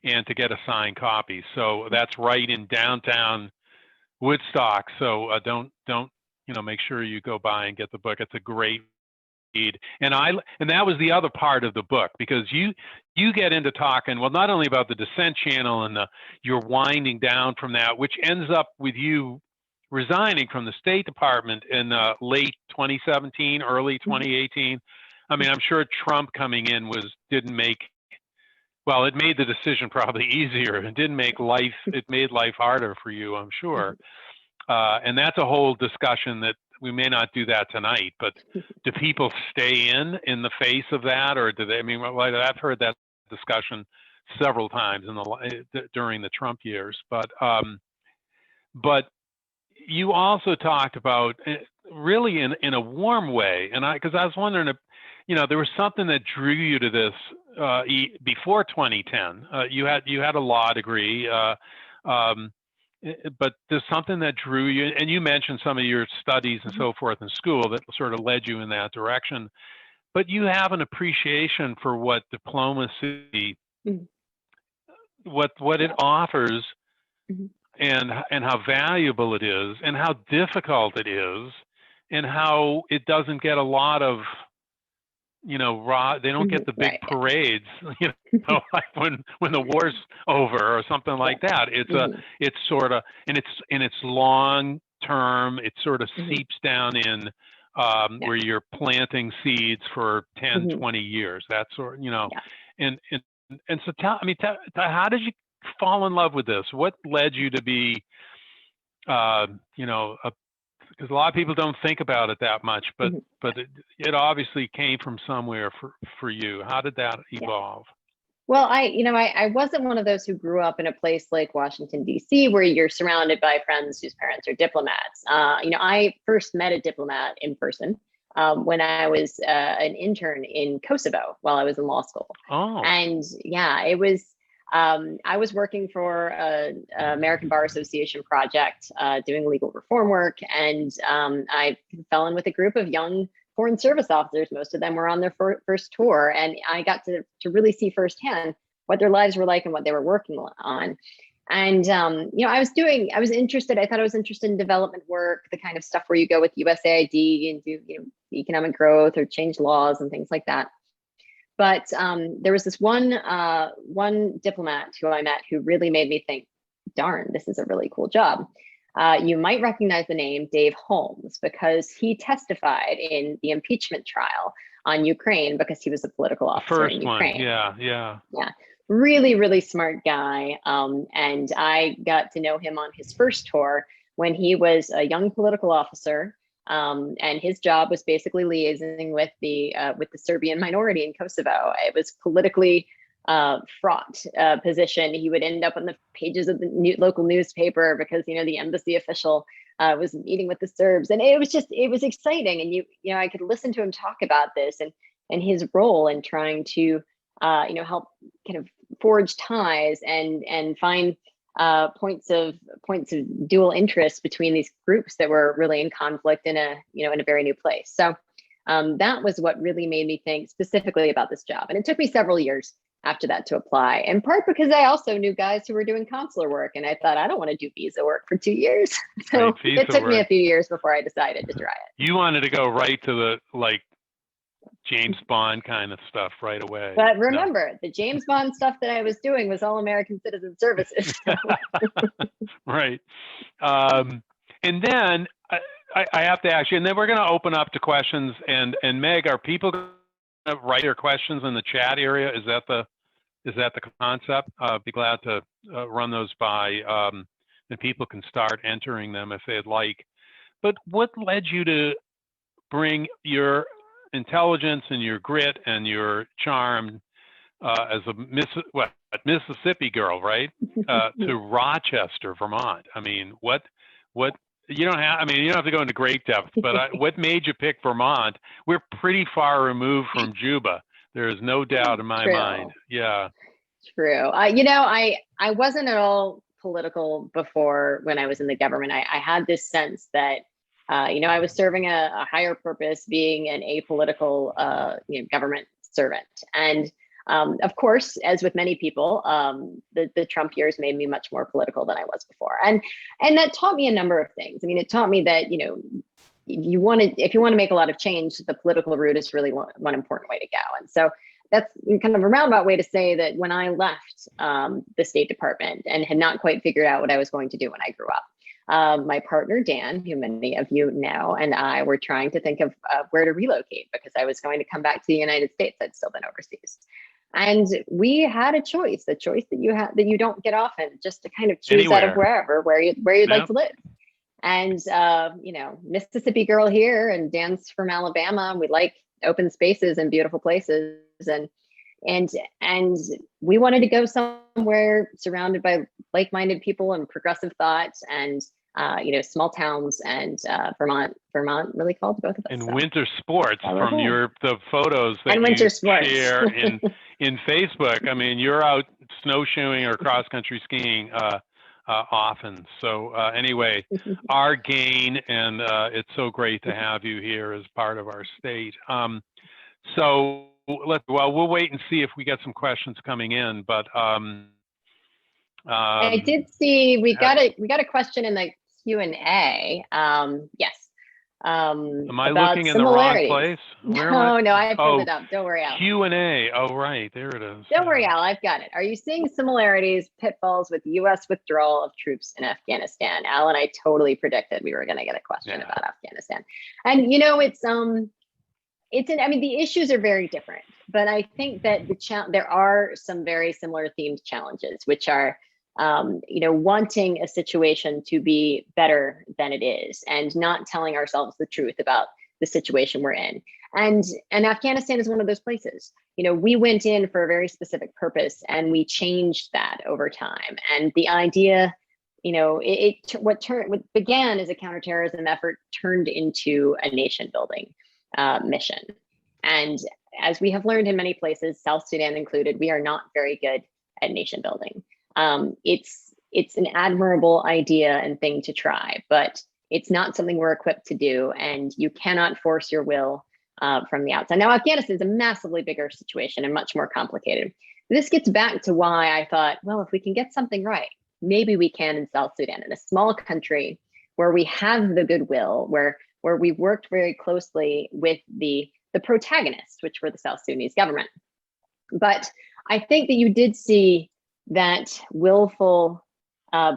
and to get a signed copy. So that's right in downtown Woodstock. So don't make sure you go by and get the book. It's a great read. And that was the other part of the book, because you get into talking, well, not only about the Dissent Channel and you're winding down from that, which ends up with you resigning from the State Department in late 2017, early 2018. I mean, I'm sure Trump coming in it made the decision probably easier. It made life harder for you, I'm sure. And that's a whole discussion that we may not do that tonight, but do people stay in the face of that, or do they? I mean, I've heard that discussion several times during the Trump years, but you also talked about really in a warm way, and because I was wondering if there was something that drew you to this before 2010. You had a law degree. But there's something that drew you, and you mentioned some of your studies and so forth in school that sort of led you in that direction. But you have an appreciation for what diplomacy, what it offers, and how valuable it is, and how difficult it is, and how it doesn't get a lot of they don't get the big parades, like when the war's over or something like that. It's sort of, and it's long term. It sort of seeps down in Yeah. where you're planting seeds for 10, Mhm. 20 years, that sort, Yeah. and so how did you fall in love with this? What led you to be, because a lot of people don't think about it that much, but Mhm. it obviously came from somewhere for you. How did that Yeah. evolve? Well, I wasn't one of those who grew up in a place like Washington, D.C., where you're surrounded by friends whose parents are diplomats. I first met a diplomat in person when I was an intern in Kosovo while I was in law school. Oh, And yeah, it was, I was working for an American Bar Association project doing legal reform work. And I fell in with a group of young Foreign Service officers. Most of them were on their first tour, and I got to really see firsthand what their lives were like and what they were working on. And I was interested. I thought I was interested in development work, the kind of stuff where you go with USAID and do economic growth or change laws and things like that. But there was this one diplomat who I met who really made me think, darn, this is a really cool job. You might recognize the name Dave Holmes because he testified in the impeachment trial on Ukraine because he was a political the officer first in one. Ukraine. Yeah. Really, really smart guy. And I got to know him on his first tour when he was a young political officer. And his job was basically liaising with the Serbian minority in Kosovo. It was politically fraught position. He would end up on the pages of the local newspaper because the embassy official was meeting with the Serbs, and it was exciting. And I could listen to him talk about this and his role in trying to help kind of forge ties and find points of dual interest between these groups that were really in conflict in a very new place. So that was what really made me think specifically about this job. And it took me several years after that to apply, in part because I also knew guys who were doing consular work, and I thought, I don't want to do visa work for 2 years. So Right, it took me a work. few years before I decided to try it. You wanted to go right to the James Bond kind of stuff right away. But remember, the James Bond stuff that I was doing was all American Citizen Services. So. Right. And then I have to ask you, and then we're going to open up to questions. And Meg, are people going to write their questions in the chat area? Is that the concept? Be glad to run those by, and people can start entering them if they'd like. But what led you to bring your intelligence and your grit and your charm as a Mississippi girl, right? To Rochester, Vermont. I mean, what you don't have. I mean, you don't have to go into great depth, but what made you pick Vermont? We're pretty far removed from Juba. There is no doubt in my mind. Yeah. True. I wasn't at all political before when I was in the government. I had this sense that I was serving a higher purpose, being an apolitical government servant. And of course, as with many people, the Trump years made me much more political than I was before. And that taught me a number of things. I mean, it taught me that, if you want to make a lot of change, the political route is really one important way to go. And so that's kind of a roundabout way to say that when I left the State Department and had not quite figured out what I was going to do when I grew up, my partner, Dan, who many of you know, and I were trying to think of where to relocate because I was going to come back to the United States. I'd still been overseas. And we had a choice that you don't get often, just to kind of choose Anywhere. out of where you'd like to live. And, Mississippi girl here, and Dan's from Alabama. We like open spaces and beautiful places. And we wanted to go somewhere surrounded by like-minded people and progressive thoughts and, small towns, and Vermont really called both of us. And winter sports from the photos that and you sports. share in Facebook. I mean, you're out snowshoeing or cross-country skiing often. So anyway, our gain, and it's so great to have you here as part of our state. So we'll wait and see if we get some questions coming in. But I did see we got a question in the Q&A. Yes. Am I about looking in the wrong similarities. place? Where am No, I? no, I pulled Oh, it up. Don't worry, Al. Q&A. Oh, right. There it is. Don't worry, Al. I've got it. Are you seeing similarities, pitfalls with U.S. withdrawal of troops in Afghanistan? Al and I totally predicted we were going to get a question about Afghanistan. And, you know, I mean, the issues are very different, but I think that there are some very similar themed challenges, which are, you know, wanting a situation to be better than it is and not telling ourselves the truth about the situation we're in. And Afghanistan is one of those places. You know, we went in for a very specific purpose and we changed that over time. And the idea, you know, what began as a counterterrorism effort turned into a nation building mission. And as we have learned in many places, South Sudan included, we are not very good at nation building. It's an admirable idea and thing to try, but it's not something we're equipped to do, and you cannot force your will from the outside. Now, Afghanistan is a massively bigger situation and much more complicated. This gets back to why I thought, well, if we can get something right, maybe we can in South Sudan, in a small country where we have the goodwill, where we worked very closely with the protagonists, which were the South Sudanese government. But I think that you did see that willful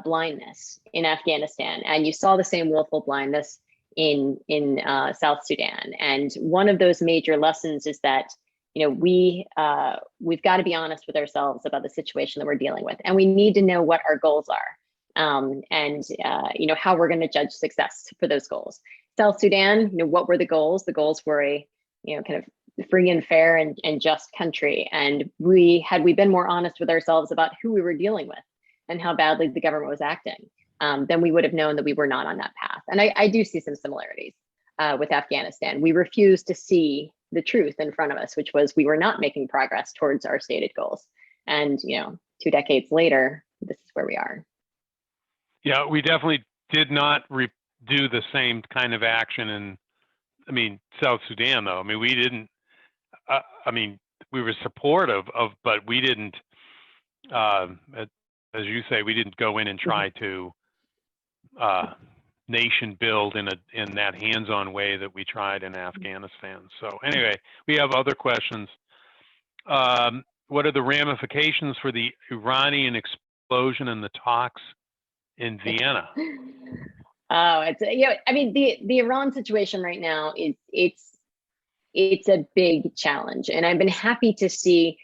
blindness in Afghanistan, and you saw the same willful blindness in South Sudan. And one of those major lessons is that, you know, we've got to be honest with ourselves about the situation that we're dealing with, and we need to know what our goals are, and you know, how we're going to judge success for those goals. South Sudan, you know, what were the goals? The goals were a, you know, kind of free and fair and just country. And had we been more honest with ourselves about who we were dealing with and how badly the government was acting, then we would have known that we were not on that path. And I do see some similarities with Afghanistan. We refused to see the truth in front of us, which was we were not making progress towards our stated goals. And, you know, 2 decades later, this is where we are. Yeah, we definitely did not do the same kind of action in, I mean, South Sudan, though. I mean, we didn't, I mean, we were supportive of, but we didn't, as you say, we didn't go in and try to nation build in that hands-on way that we tried in Afghanistan. So anyway, we have other questions. What are the ramifications for the Iranian explosion and the talks in Vienna? Oh, it's, you know, I mean, the Iran situation right now is it's a big challenge, and I've been happy to see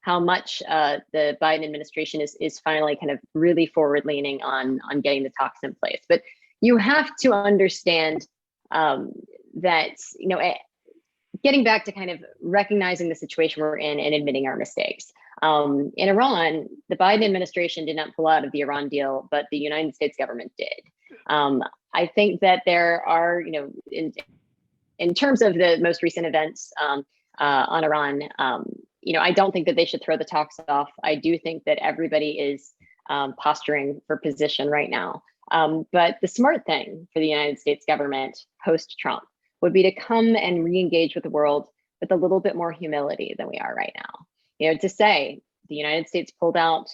how much the Biden administration is finally kind of really forward leaning on getting the talks in place. But you have to understand that, you know, getting back to kind of recognizing the situation we're in and admitting our mistakes. In Iran, the Biden administration did not pull out of the Iran deal, but the United States government did. I think that there are, you know, in terms of the most recent events on Iran, you know, I don't think that they should throw the talks off. I do think that everybody is posturing for position right now. But the smart thing for the United States government post-Trump would be to come and re-engage with the world with a little bit more humility than we are right now. You know, to say the United States pulled out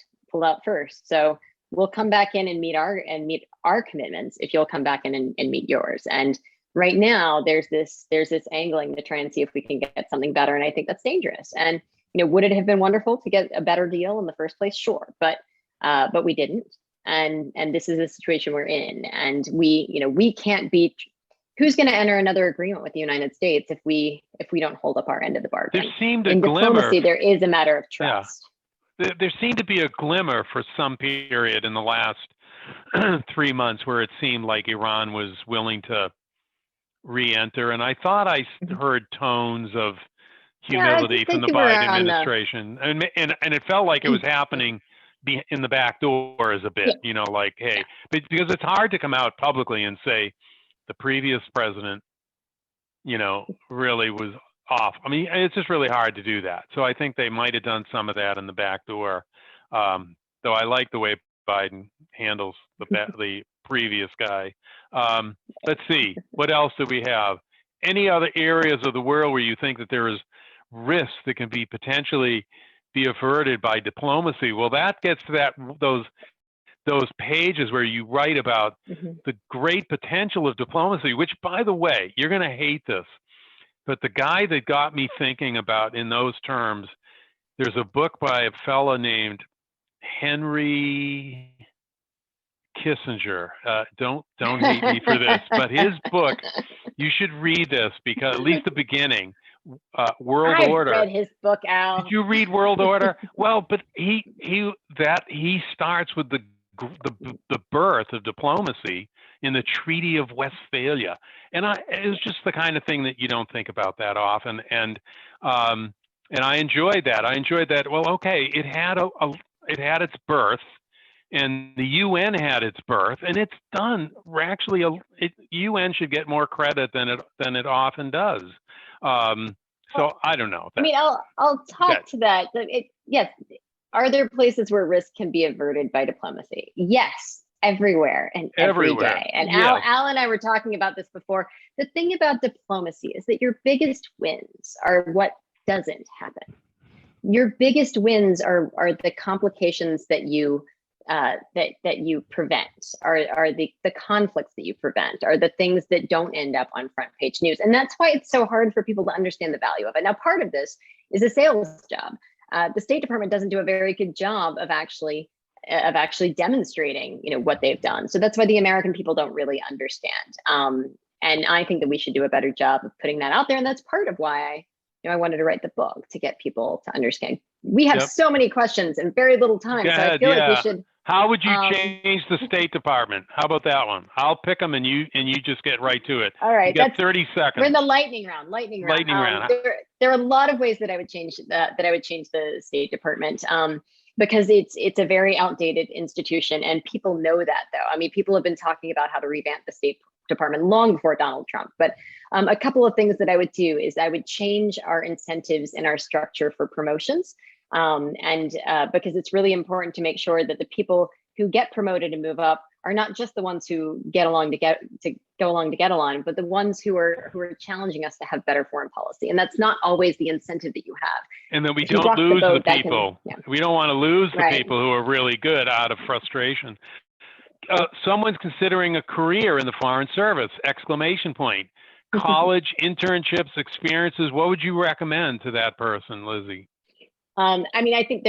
first, so we'll come back in and meet our commitments if you'll come back in and meet yours. And right now, there's this angling to try and see if we can get something better, and I think that's dangerous. And you know, would it have been wonderful to get a better deal in the first place? Sure, but we didn't. And this is the situation we're in, and we can't be. Who's going to enter another agreement with the United States if we don't hold up our end of the bargain? There seemed a in glimmer. Diplomacy, there is a matter of trust. Yeah. There seemed to be a glimmer for some period in the last 3 months where it seemed like Iran was willing to re-enter, and I thought I heard tones of humility from the Biden administration, and it felt like it was happening in the back doors a bit. You know, like, hey, because it's hard to come out publicly and say the previous president, you know, really was off. I mean, it's just really hard to do that. So I think they might have done some of that in the back door. Though I like the way Biden handles the previous guy. Let's see, what else do we have? Any other areas of the world where you think that there is risk that can be potentially be averted by diplomacy? Well, that gets to those those pages where you write about the great potential of diplomacy, which, by the way, you're going to hate this, but the guy that got me thinking about in those terms, there's a book by a fellow named Henry Kissinger. Don't hate me for this, but his book, you should read this, because at least the beginning, World Order. I've read his book, Al. Did you read World Order? Well, but he starts with the birth of diplomacy in the Treaty of Westphalia, and it was just the kind of thing that you don't think about that often, and I enjoyed that. Well, okay, it had its birth, and the UN had its birth, and it's done. Actually, UN should get more credit than it often does. So I don't know. I mean, I'll talk to that. Yes. Are there places where risk can be averted by diplomacy? Yes, everywhere and every day. And yes. Al and I were talking about this before. The thing about diplomacy is that your biggest wins are what doesn't happen. Your biggest wins are the complications that you that you prevent, are the conflicts that you prevent, are the things that don't end up on front page news. And that's why it's so hard for people to understand the value of it. Now, part of this is a sales job. The State Department doesn't do a very good job of actually demonstrating, what they've done. So that's why the American people don't really understand. And I think that we should do a better job of putting that out there. And that's part of why I wanted to write the book, to get people to understand. We have so many questions and very little time. So I feel like we should. How would you change the State Department? How about that one? I'll pick them, and you just get right to it. All right, you got 30 seconds. We're in the lightning round. There are a lot of ways that I would change the State Department, because it's a very outdated institution, and people know that, though. I mean, people have been talking about how to revamp the State Department long before Donald Trump. But a couple of things that I would do is I would change our incentives and our structure for promotions. Because it's really important to make sure that the people who get promoted and move up are not just the ones who get along to go along, but the ones who are challenging us to have better foreign policy. And that's not always the incentive that you have. And then we don't lose the people. We don't want to lose the people who are really good out of frustration. Someone's considering a career in the Foreign Service, ! College, internships, experiences. What would you recommend to that person, Lizzie? I mean, I think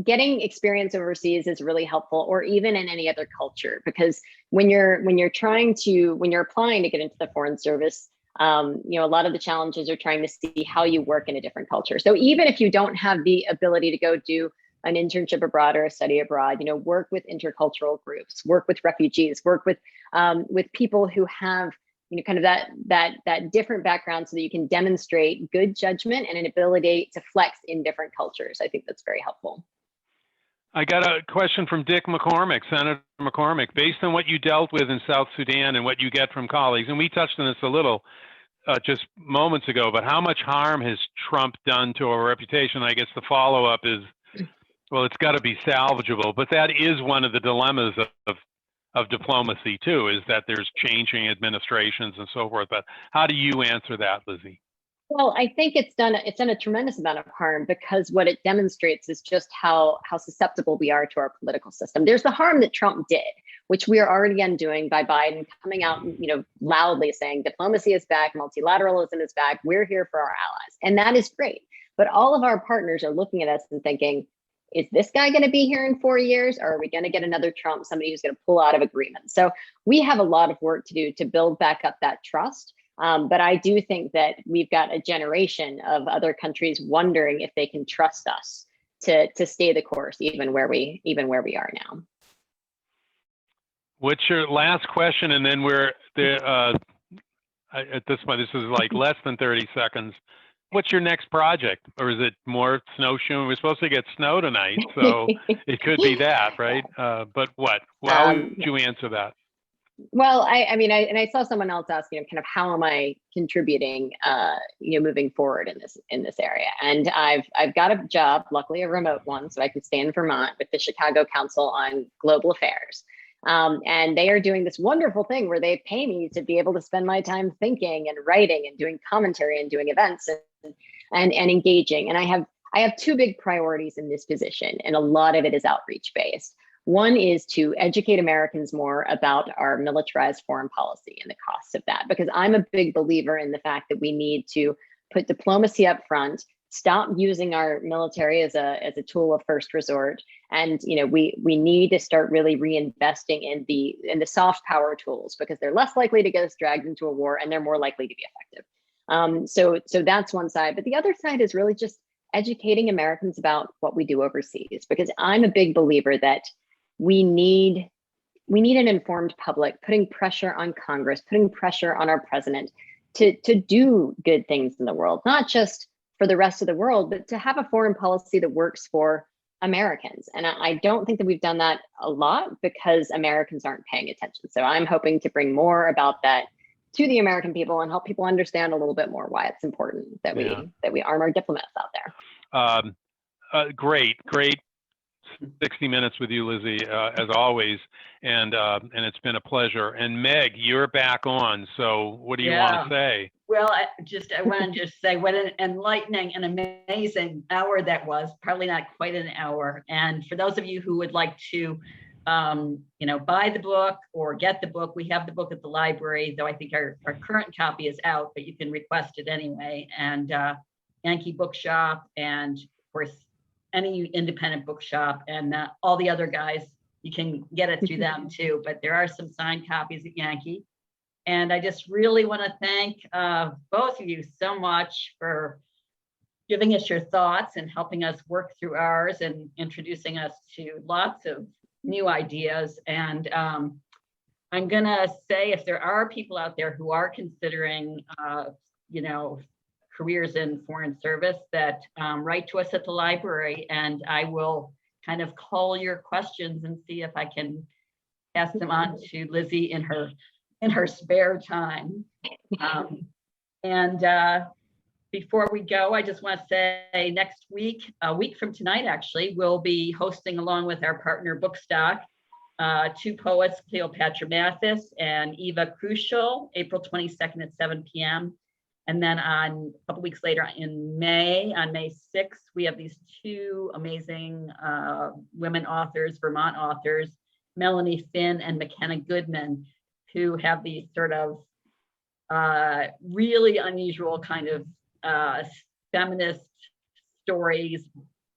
getting experience overseas is really helpful, or even in any other culture, because when you're applying to get into the Foreign Service, a lot of the challenges are trying to see how you work in a different culture. So even if you don't have the ability to go do an internship abroad or a study abroad, work with intercultural groups, work with refugees, work with people who have kind of that different background, so that you can demonstrate good judgment and an ability to flex in different cultures. I think that's very helpful. I got a question from Dick McCormick, Senator McCormick. Based on what you dealt with in South Sudan and what you get from colleagues, and we touched on this a little just moments ago, but how much harm has Trump done to our reputation? I guess the follow-up is, well, it's got to be salvageable, but that is one of the dilemmas of diplomacy too, is that there's changing administrations and so forth. But how do you answer that, Lizzie? Well, I think it's done a tremendous amount of harm, because what it demonstrates is just how susceptible we are to our political system. There's the harm that Trump did, which we are already undoing by Biden coming out, loudly saying diplomacy is back, multilateralism is back, we're here for our allies. And that is great. But all of our partners are looking at us and thinking, is this guy going to be here in 4 years, or are we going to get another Trump, somebody who's going to pull out of agreement? So we have a lot of work to do to build back up that trust. But I do think that we've got a generation of other countries wondering if they can trust us to stay the course, even where we are now. What's your last question? And then we're there. At this point, this is like less than 30 seconds. What's your next project? Or is it more snowshoeing? We're supposed to get snow tonight, so it could be that, right? But what? How would you answer that? Well, I saw someone else ask, kind of how am I contributing, moving forward in this area? And I've got a job, luckily a remote one, so I can stay in Vermont with the Chicago Council on Global Affairs. And they are doing this wonderful thing where they pay me to be able to spend my time thinking and writing and doing commentary and doing events and engaging. And I have two big priorities in this position, and a lot of it is outreach based. One is to educate Americans more about our militarized foreign policy and the costs of that, because I'm a big believer in the fact that we need to put diplomacy up front, stop using our military as a tool of first resort, and we need to start really reinvesting in the soft power tools, because they're less likely to get us dragged into a war and they're more likely to be effective. So that's one side, but the other side is really just educating Americans about what we do overseas, because I'm a big believer that we need an informed public, putting pressure on Congress, putting pressure on our president to do good things in the world, not just for the rest of the world, but to have a foreign policy that works for Americans. And I don't think that we've done that a lot because Americans aren't paying attention. So I'm hoping to bring more about that to the American people and help people understand a little bit more why it's important that we arm our diplomats out there. Great 60 minutes with you, Lizzie, as always, and it's been a pleasure. And Meg, you're back on, so what do you want to say? Well, I want to just say what an enlightening and amazing hour that was. Probably not quite an hour. And for those of you who would like to, buy the book or get the book, we have the book at the library, though I think our current copy is out, but you can request it anyway. And Yankee Bookshop, and of course, any independent bookshop, and all the other guys, you can get it through them too, but there are some signed copies at Yankee. And I just really want to thank both of you so much for giving us your thoughts and helping us work through ours and introducing us to lots of new ideas. And I'm going to say, if there are people out there who are considering, careers in foreign service, that write to us at the library, and I will kind of call your questions and see if I can pass them on to Lizzie in her spare time. Before we go, I just want to say next week, a week from tonight, actually, we'll be hosting, along with our partner Bookstock, two poets, Cleopatra Mathis and Eva Crucial, April 22nd at 7 p.m. And then a couple weeks later in May, on May 6th, we have these two amazing women authors, Vermont authors, Melanie Finn and McKenna Goodman, who have these sort of really unusual kind of feminist stories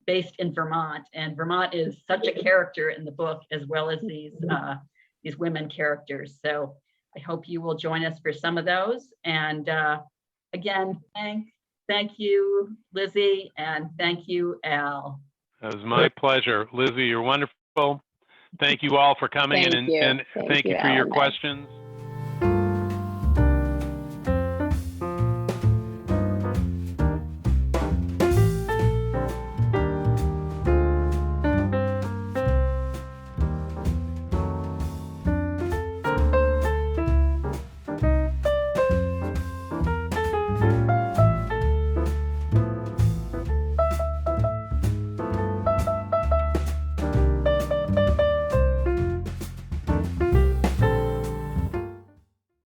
based in Vermont. And Vermont is such a character in the book, as well as these women characters. So I hope you will join us for some of those. And again, thank you, Lizzie, and thank you, Al. It was my pleasure. Lizzie, you're wonderful. Thank you all for coming, and thank you for your questions.